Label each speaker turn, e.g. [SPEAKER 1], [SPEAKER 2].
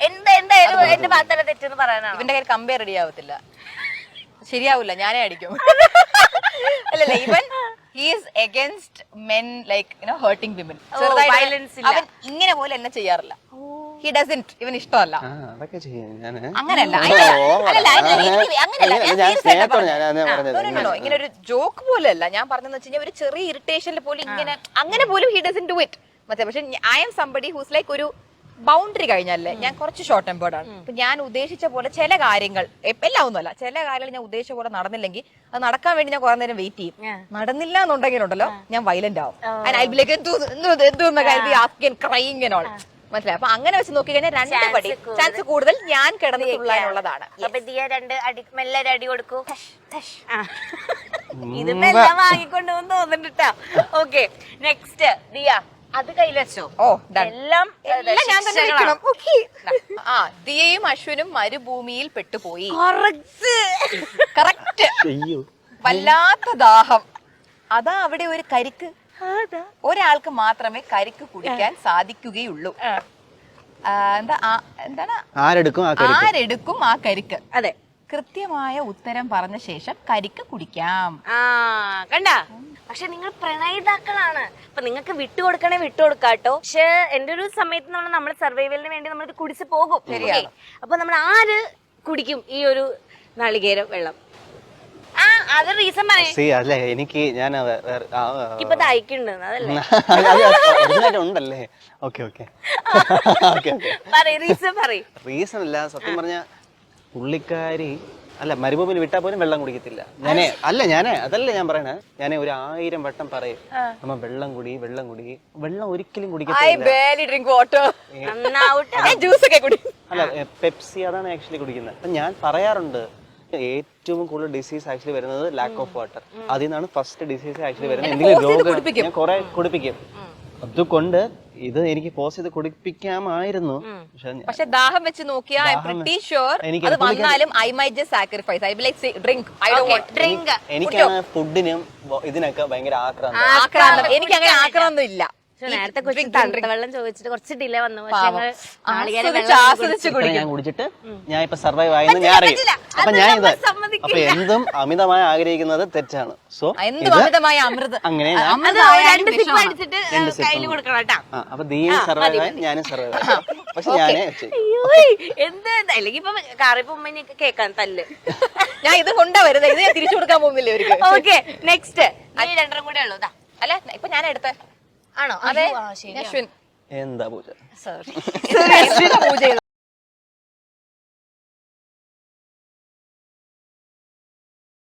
[SPEAKER 1] എന്തായാലും എന്റെ ഭാഗത്തല്ല തെറ്റെന്ന് പറയാനാണ്.
[SPEAKER 2] ഇവന്റെ കയ്യിൽ കമ്പയർ റെഡി ആവത്തില്ല, ശരിയാവില്ല, ഞാനേ അടിക്കും. അല്ലല്ല, ഇവൻ he's against men like hurting women. അവൻ ഇങ്ങനെ പോലെ എന്നെ ചെയ്യാറില്ല. ഹി ഡസന്റ്, ഇവൻ ഇഷ്ടമല്ല.
[SPEAKER 3] അതൊക്കെ ചെയ്യും ഞാൻ.
[SPEAKER 2] അങ്ങനല്ല, ഇങ്ങനെ ഒരു ജോക്ക് പോലെയല്ല ഞാൻ പറഞ്ഞെന്ന് വെച്ച് കഴിഞ്ഞാൽ ഒരു ചെറിയ ഇറിറ്റേഷനിൽ പോലും ഇങ്ങനെ അങ്ങനെ പോലും ഹി ഡസന്റ് ഡു ഇറ്റ്. പക്ഷെ I am somebody whose like ഒരു ബൗണ്ടറി കഴിഞ്ഞല്ലേ, ഞാൻ കുറച്ച് ഷോർട്ട് ടെമ്പേർഡ് ആണ്. ഇപ്പൊ ഞാൻ ഉദ്ദേശിച്ച പോലെ ചില കാര്യങ്ങൾ, എല്ലാം ഒന്നുമല്ല, ചില കാര്യങ്ങൾ ഞാൻ ഉദ്ദേശിച്ച പോലെ നടന്നില്ലെങ്കിൽ അത് നടക്കാൻ വേണ്ടി ഞാൻ കുറെ നേരം വെയിറ്റ് ചെയ്യും. നടന്നില്ല എന്നുണ്ടെങ്കിലുണ്ടല്ലോ ഞാൻ വൈലന്റ് ആവും. അതിലേക്ക് എന്തോന്ന കാര്യം ക്രൈങ് എന്നോൾ മനസ്സിലായി. അപ്പൊ അങ്ങനെ വെച്ച് നോക്കി കഴിഞ്ഞാൽ 2 പടി ചാൻസ് കൂടുതൽ ഞാൻ കിടന്നിട്ടുള്ളതാണ്.
[SPEAKER 1] അപ്പൊ ദിയ 2 അടി മെല്ലെ അടി കൊടുക്കൂ. ഇതിപ്പോ എല്ലാം വാങ്ങിക്കൊണ്ട് വന്ന് തോന്നുന്നുണ്ട്. ഓക്കെ, നെക്സ്റ്റ് ദിയ അത് കയ്യിൽ വെച്ചോ.
[SPEAKER 2] എല്ലാം ഞാൻ തന്നെ വെക്കണം. ദിയയും അശ്വിനും മരുഭൂമിയിൽ പെട്ടുപോയി. കറക്റ്റ്. വല്ലാത്ത ദാഹം. അതാ അവിടെ ഒരു കരിക്ക്. ഒരാൾക്ക് മാത്രമേ കരിക്ക് കുടിക്കാൻ സാധിക്കുകയുള്ളൂ. എന്താണ് ആരെടുക്കും ആ കരിക്ക്?
[SPEAKER 1] അതെ,
[SPEAKER 2] കൃത്യമായ ഉത്തരം പറഞ്ഞ ശേഷം കരിക്ക് കുടിക്കാം.
[SPEAKER 1] കണ്ട. പക്ഷെ നിങ്ങൾ പ്രണയിതാക്കളാണ്, അപ്പൊ നിങ്ങൾക്ക് വിട്ടുകൊടുക്കണേ വിട്ടുകൊടുക്കാട്ടോ. പക്ഷെ എന്റെ ഒരു സമയത്ത് നമ്മൾ സർവൈവലിന് വേണ്ടി നമ്മൾ ഇത് കുടിച്ച് പോകും. ശരിയാണ്. അപ്പൊ നമ്മൾ ആര് കുടിക്കും ഈ ഒരു നാളികേര വെള്ളം? അത് റീസൺ
[SPEAKER 3] അല്ലേ? എനിക്ക് ഞാൻ
[SPEAKER 1] ഇപ്പൊ ദാഹിക്കുന്നുണ്ട്, അതല്ലേ
[SPEAKER 3] ഉണ്ടല്ലേ? ഓക്കെ ഓക്കെ, റീസൺ അല്ല. സത്യം പറഞ്ഞ പുള്ളിക്കാരി അല്ല മരുഭൂമിയിൽ വിട്ടാൽ പോലും വെള്ളം കുടിക്കത്തില്ല. അതല്ല ഞാൻ പറയണേ. ഞാൻ 1000 വട്ടം പറയും നമ്മ വെള്ളം കുടി വെള്ളം ഒരിക്കലും കുടിക്കത്തില്ല. അല്ല, പെപ്സി അതാണ് ആക്ച്വലി കുടിക്കുന്നത്. അപ്പൊ ഞാൻ പറയാറുണ്ട് ഏറ്റവും കൂടുതൽ ഡിസീസ് ആക്ച്വലി വരുന്നത് ലാക്ക് ഓഫ് വാട്ടർ. അതിൽ നിന്നാണ് ഫസ്റ്റ് ഡിസീസ് ആക്ച്വലി വരുന്നത്. എന്തെങ്കിലും രോഗം ഞാൻ കുറെ കുടിപ്പിക്കും. അതുകൊണ്ട് ഇത് എനിക്ക് പോസ് ചെയ്ത് കുടിപ്പിക്കാമായിരുന്നു.
[SPEAKER 2] പക്ഷെ ദാഹം വെച്ച് നോക്കിയാ അത് വന്നാലും I might just sacrifice. I will like drink. I don't want drink.
[SPEAKER 3] എനിക്കാണ് ഫുഡിനും ഇതിനൊക്കെ ഭയങ്കര
[SPEAKER 2] ആക്രാന്തം. എനിക്ക് അങ്ങനെ ആക്രാന്തം ഇല്ല.
[SPEAKER 1] നേരത്തെ തണുത്ത വെള്ളം ചോദിച്ചിട്ട് കുറച്ച് ഡിലേ വന്നു.
[SPEAKER 3] ഞാൻ കുടിച്ചിട്ട് ഞാൻ ഇപ്പൊ സർവൈവ് ആയെന്ന് ഞാൻ അറിയും. അപ്പൊ ഞാൻ അപ്പൊ എന്തും അമിതമായി ആഗ്രഹിക്കുന്നത് തെറ്റാണ്. സോ അങ്ങനെ അപ്പൊ നീയും സർവൈവ് ആയി ഞാനും സർവൈവ് ആയി. പക്ഷെ ഞാനേ
[SPEAKER 1] എന്ത് അല്ലെങ്കിൽ ഇപ്പൊ കാറിപ്പോ ഉമ്മനെയൊക്കെ കേൾക്കാൻ തല്ല്.
[SPEAKER 2] ഞാൻ ഇത് കൊണ്ടുവരുന്നത്, ഇത് ഞാൻ തിരിച്ചു കൊടുക്കാൻ പോകുന്നില്ല ഇവർക്ക്.
[SPEAKER 1] ഓക്കെ, നെക്സ്റ്റ് 2 കൂടെ ഉള്ളൂ.
[SPEAKER 2] അല്ല, ഇപ്പൊ ഞാൻ എടുത്ത
[SPEAKER 1] ആണോ?
[SPEAKER 2] അതെ,
[SPEAKER 3] എന്താ പൂജ?
[SPEAKER 2] പൂജ